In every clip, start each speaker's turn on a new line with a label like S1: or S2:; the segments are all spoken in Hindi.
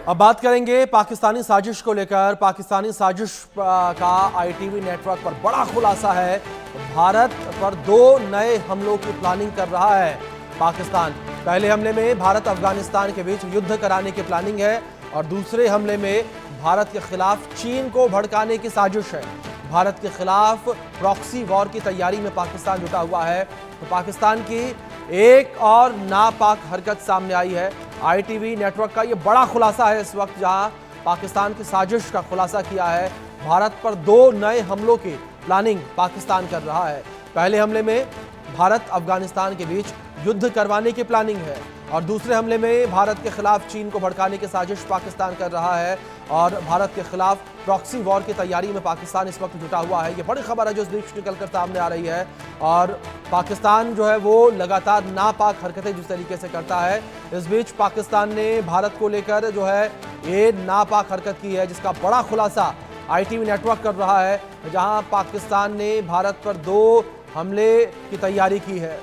S1: अब बात करेंगे पाकिस्तानी साजिश को लेकर। पाकिस्तानी साजिश का आईटीवी नेटवर्क पर बड़ा खुलासा है। भारत पर 2 नए हमलों की प्लानिंग कर रहा है पाकिस्तान। पहले हमले में भारत अफगानिस्तान के बीच युद्ध कराने की प्लानिंग है और दूसरे हमले में भारत के खिलाफ चीन को भड़काने की साजिश है। भारत के खिलाफ प्रॉक्सी वॉर की तैयारी में पाकिस्तान जुटा हुआ है। तो पाकिस्तान की एक और नापाक हरकत सामने आई है। आईटीवी नेटवर्क का यह बड़ा खुलासा है इस वक्त, जहां पाकिस्तान की साजिश का खुलासा किया है। भारत पर 2 नए हमलों की प्लानिंग पाकिस्तान कर रहा है। पहले हमले में भारत अफगानिस्तान के बीच युद्ध करवाने की प्लानिंग है और दूसरे हमले में भारत के खिलाफ चीन को भड़काने की साजिश पाकिस्तान कर रहा है और भारत के खिलाफ प्रॉक्सी वॉर की तैयारी में पाकिस्तान इस वक्त जुटा हुआ है। ये बड़ी खबर है जो इस बीच निकलकर सामने आ रही है और पाकिस्तान जो है वो लगातार नापाक हरकतें जिस तरीके से करता है, इस बीच पाकिस्तान ने भारत को लेकर जो है ये नापाक हरकत की है, जिसका बड़ा खुलासा आईटीवी नेटवर्क कर रहा है, जहां पाकिस्तान ने भारत पर 2 हमले की तैयारी की है।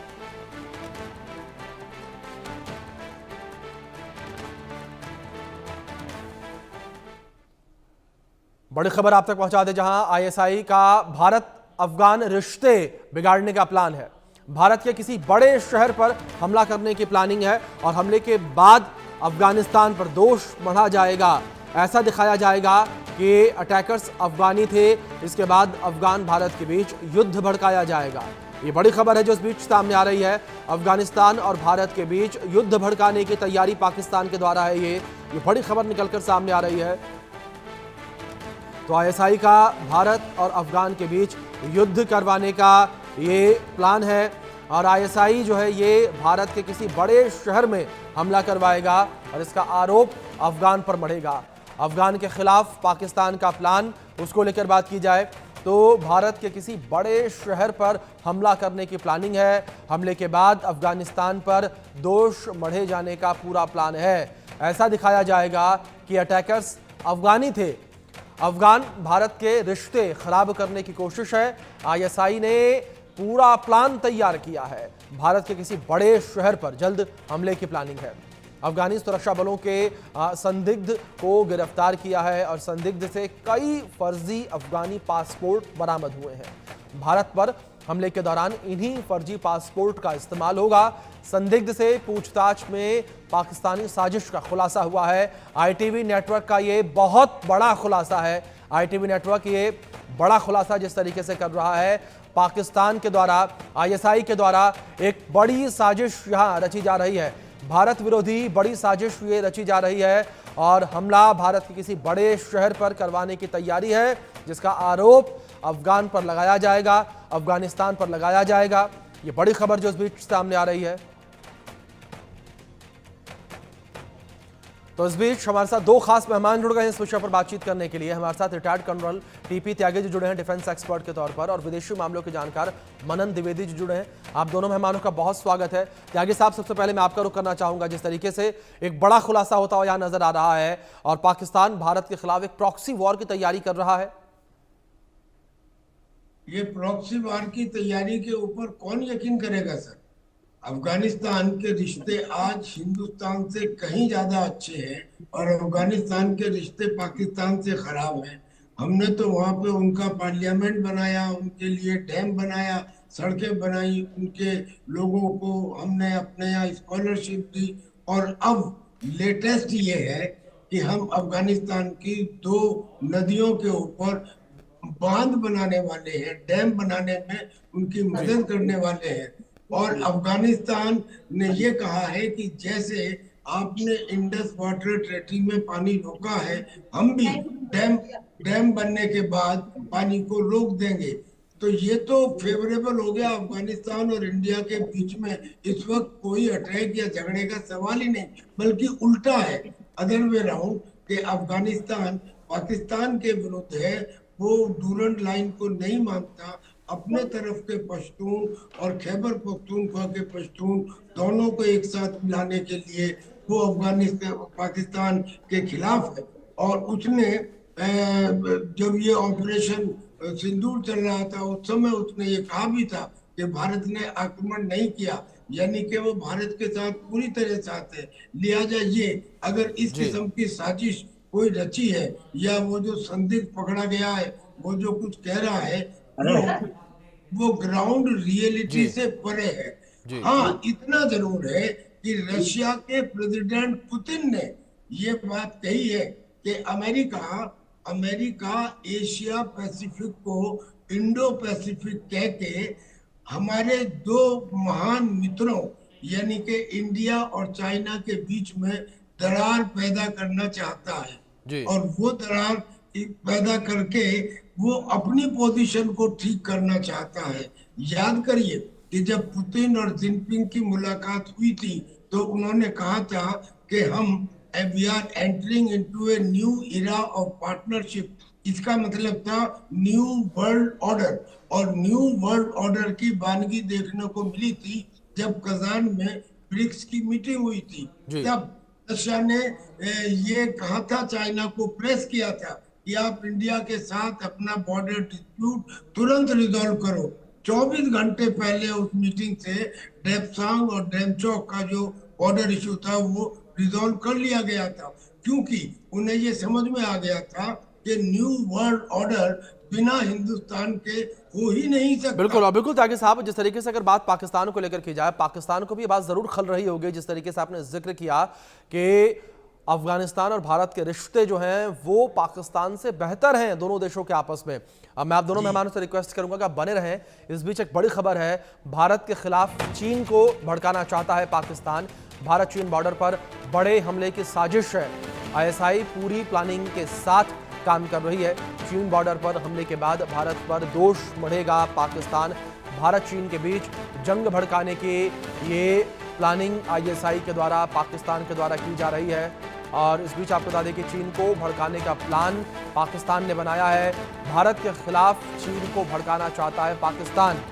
S1: बड़ी खबर आप तक पहुंचा दे, जहां आईएसआई का भारत अफगान रिश्ते बिगाड़ने का प्लान है। भारत के किसी बड़े शहर पर हमला करने की प्लानिंग है और हमले के बाद अफगानिस्तान पर दोष बढ़ा जाएगा। ऐसा दिखाया जाएगा कि अटैकर्स अफगानी थे, इसके बाद अफगान भारत के बीच युद्ध भड़काया जाएगा। ये बड़ी खबर है जो इस बीच सामने आ रही है। अफगानिस्तान और भारत के बीच युद्ध भड़काने की तैयारी पाकिस्तान के द्वारा है। ये बड़ी खबर निकलकर सामने आ रही है। तो आईएसआई का भारत और अफगान के बीच युद्ध करवाने का ये प्लान है और आईएसआई जो है ये भारत के किसी बड़े शहर में हमला करवाएगा और इसका आरोप अफगान पर मढ़ेगा। अफगान के खिलाफ पाकिस्तान का प्लान, उसको लेकर बात की जाए तो भारत के किसी बड़े शहर पर हमला करने की प्लानिंग है। हमले के बाद अफगानिस्तान पर दोष मढ़े जाने का पूरा प्लान है। ऐसा दिखाया जाएगा कि अटैकर्स अफगानी थे, अफगान भारत के रिश्ते खराब करने की कोशिश है। आईएसआई ने पूरा प्लान तैयार किया है। भारत के किसी बड़े शहर पर जल्द हमले की प्लानिंग है। अफगानी सुरक्षा बलों के संदिग्ध को गिरफ्तार किया है और संदिग्ध से कई फर्जी अफगानी पासपोर्ट बरामद हुए हैं। भारत पर हमले के दौरान इन्हीं फर्जी पासपोर्ट का इस्तेमाल होगा। संदिग्ध से पूछताछ में पाकिस्तानी साजिश का खुलासा हुआ है। आईटीवी नेटवर्क का ये बहुत बड़ा खुलासा है। आईटीवी नेटवर्क ये बड़ा खुलासा जिस तरीके से कर रहा है, पाकिस्तान के द्वारा, आईएसआई के द्वारा एक बड़ी साजिश यहाँ रची जा रही है। भारत विरोधी बड़ी साजिश ये रची जा रही है और हमला भारत के किसी बड़े शहर पर करवाने की तैयारी है, जिसका आरोप अफगान पर लगाया जाएगा, अफगानिस्तान पर लगाया जाएगा। ये बड़ी खबर जो इस बीच सामने आ रही है। तो इस बीच हमारे साथ 2 खास मेहमान जुड़ गए हैं इस विषय पर बातचीत करने के लिए। हमारे साथ retired colonel TP Tyagi ji जुड़े हैं डिफेंस एक्सपर्ट के तौर पर और विदेशी मामलों के जानकार मनन द्विवेदी जी जुड़े हैं। आप दोनों मेहमानों का बहुत स्वागत है। त्यागी साहब, सबसे पहले मैं आपका रुख करना चाहूंगा। जिस तरीके से एक बड़ा खुलासा होता हुआ यहाँ नजर आ रहा है और पाकिस्तान भारत के खिलाफ एक प्रॉक्सी वॉर की तैयारी कर रहा है।
S2: ये प्रॉक्सी वार की तैयारी के ऊपर कौन यकीन करेगा सर। अफगानिस्तान के रिश्ते आज हिंदुस्तान से कहीं ज्यादा अच्छे हैं और अफगानिस्तान के रिश्ते पाकिस्तान से खराब हैं। हमने तो वहां पे उनका पार्लियामेंट बनाया, उनके लिए डैम बनाया, सड़कें बनाई, उनके लोगों को हमने अपने यहाँ स्कॉलरशिप दी और अब लेटेस्ट ये है कि हम अफगानिस्तान की 2 नदियों के ऊपर बांध बनाने वाले हैं, डैम बनाने में उनकी मदद करने वाले हैं। और अफगानिस्तान ने ये कहा है कि जैसे आपने इंडस वाटर ट्रेटी में पानी रोका है, हम भी डैम बनने के बाद पानी को रोक देंगे। तो ये तो फेवरेबल हो गया अफगानिस्तान और इंडिया के बीच में। इस वक्त कोई अटैक या झगड़े का सवाल ही नहीं, बल्कि उल्टा है, अदर वे राउंड कि अफगानिस्तान पाकिस्तान के विरुद्ध है। वो डूरंड लाइन को नहीं मानता। अपने तरफ के पश्तून और खैबर पख्तूनख्वा के पश्तून दोनों को एक साथ मिलाने के लिए वो अफगानिस्तान पाकिस्तान के खिलाफ है। और उसने जब ये ऑपरेशन सिंदूर चल रहा था उस समय उसने ये कहा भी था कि भारत ने आक्रमण नहीं किया, यानी कि वो भारत के साथ पूरी तरह साथ है। लिहाजा ये अगर इस
S1: जी
S2: किस्म की साजिश कोई रची है, या वो जो संदिग्ध पकड़ा गया है वो जो कुछ कह रहा है, वो ग्राउंड रियलिटी
S1: जी
S2: से परे है।
S1: जी
S2: हाँ, इतना जरूर है कि रशिया के प्रेसिडेंट पुतिन ने ये बात कही है कि अमेरिका अमेरिका एशिया पैसिफिक को इंडो पैसिफिक कह के हमारे दो महान मित्रों यानी कि इंडिया और चाइना के बीच में दरार पैदा करना चाहता है।
S1: जी।
S2: और वो दरार पैदा करके वो अपनी पोजीशन को ठीक करना चाहता है। याद करिए कि जब पुतिन और जिनपिंग की मुलाकात हुई थी तो उन्होंने कहा था कि हम we are entering into a new era of partnership. इसका मतलब था न्यू वर्ल्ड ऑर्डर। और न्यू वर्ल्ड ऑर्डर की वानगी देखने को मिली थी जब कजान में ब्रिक्स की मीटिंग हुई थी।
S1: जी
S2: तब रशिया ने ये कहा था, चाइना को प्रेस किया था कि आप इंडिया के साथ अपना बॉर्डर डिस्प्यूट तुरंत रिजॉल्व करो। 24 घंटे पहले उस मीटिंग से डेप्सांग और डेमचौक का जो बॉर्डर इशू था वो रिजॉल्व कर लिया गया था, क्योंकि उन्हें ये समझ में आ गया था कि न्यू वर्ल्ड ऑर्डर बिना हिंदुस्तान के हो ही नहीं सकता।
S1: बिल्कुल, और बिल्कुल त्यागी साहब, जिस तरीके से अगर बात पाकिस्तान को लेकर की जाए, पाकिस्तान को भी ये बात जरूर खल रही होगी, जिस तरीके से आपने जिक्र किया कि अफगानिस्तान और भारत के रिश्ते जो हैं वो पाकिस्तान से बेहतर हैं दोनों देशों के आपस में। अब मैं आप दोनों
S2: जी
S1: मेहमानों से रिक्वेस्ट करूंगा कि आप बने रहें। इस बीच एक बड़ी खबर है, भारत के खिलाफ चीन को भड़काना चाहता है पाकिस्तान। भारत चीन बॉर्डर पर बड़े हमले की साजिश है। आईएसआई पूरी प्लानिंग के साथ काम कर रही है। चीन बॉर्डर पर हमले के बाद भारत पर दोष मढ़ेगा पाकिस्तान। भारत चीन के बीच जंग भड़काने की ये प्लानिंग आईएसआई के द्वारा, पाकिस्तान के द्वारा की जा रही है। और इस बीच आपको बता दें कि चीन को भड़काने का प्लान पाकिस्तान ने बनाया है। भारत के खिलाफ चीन को भड़काना चाहता है पाकिस्तान।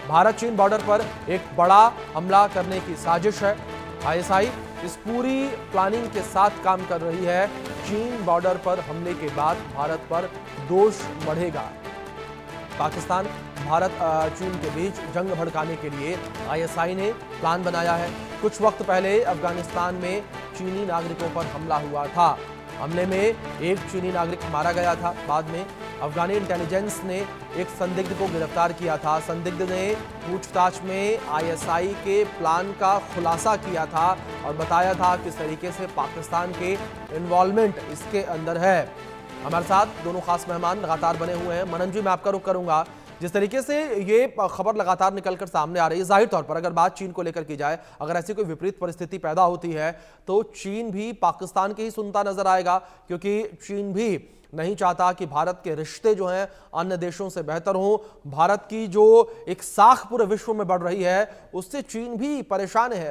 S1: भारत चीन बॉर्डर पर एक बड़ा हमला करने की साजिश है। आईएसआई इस पूरी प्लानिंग के साथ काम कर रही है। चीन बॉर्डर पर हमले के बाद भारत पर दोष बढ़ेगा। पाकिस्तान भारत चीन के बीच जंग भड़काने के लिए आईएसआई ने प्लान बनाया है। कुछ वक्त पहले अफगानिस्तान में चीनी नागरिकों पर हमला हुआ था। हमले में एक चीनी नागरिक मारा गया था। बाद में अफगानी इंटेलिजेंस ने एक संदिग्ध को गिरफ्तार किया था। संदिग्ध ने पूछताछ में आईएसआई के प्लान का खुलासा किया था और बताया था किस तरीके से पाकिस्तान के इन्वॉल्वमेंट इसके अंदर है। हमारे साथ दोनों खास मेहमान लगातार बने हुए हैं। मनन जी, मैं आपका रुख करूंगा। जिस तरीके से ये खबर लगातार निकलकर सामने आ रही है, जाहिर तौर पर अगर बात चीन को लेकर की जाए, अगर ऐसी कोई विपरीत परिस्थिति पैदा होती है तो चीन भी पाकिस्तान के ही सुनता नजर आएगा, क्योंकि चीन भी नहीं चाहता कि भारत के रिश्ते जो हैं अन्य देशों से बेहतर हों। भारत की जो एक साख पूरे विश्व में बढ़ रही है उससे चीन भी परेशान है।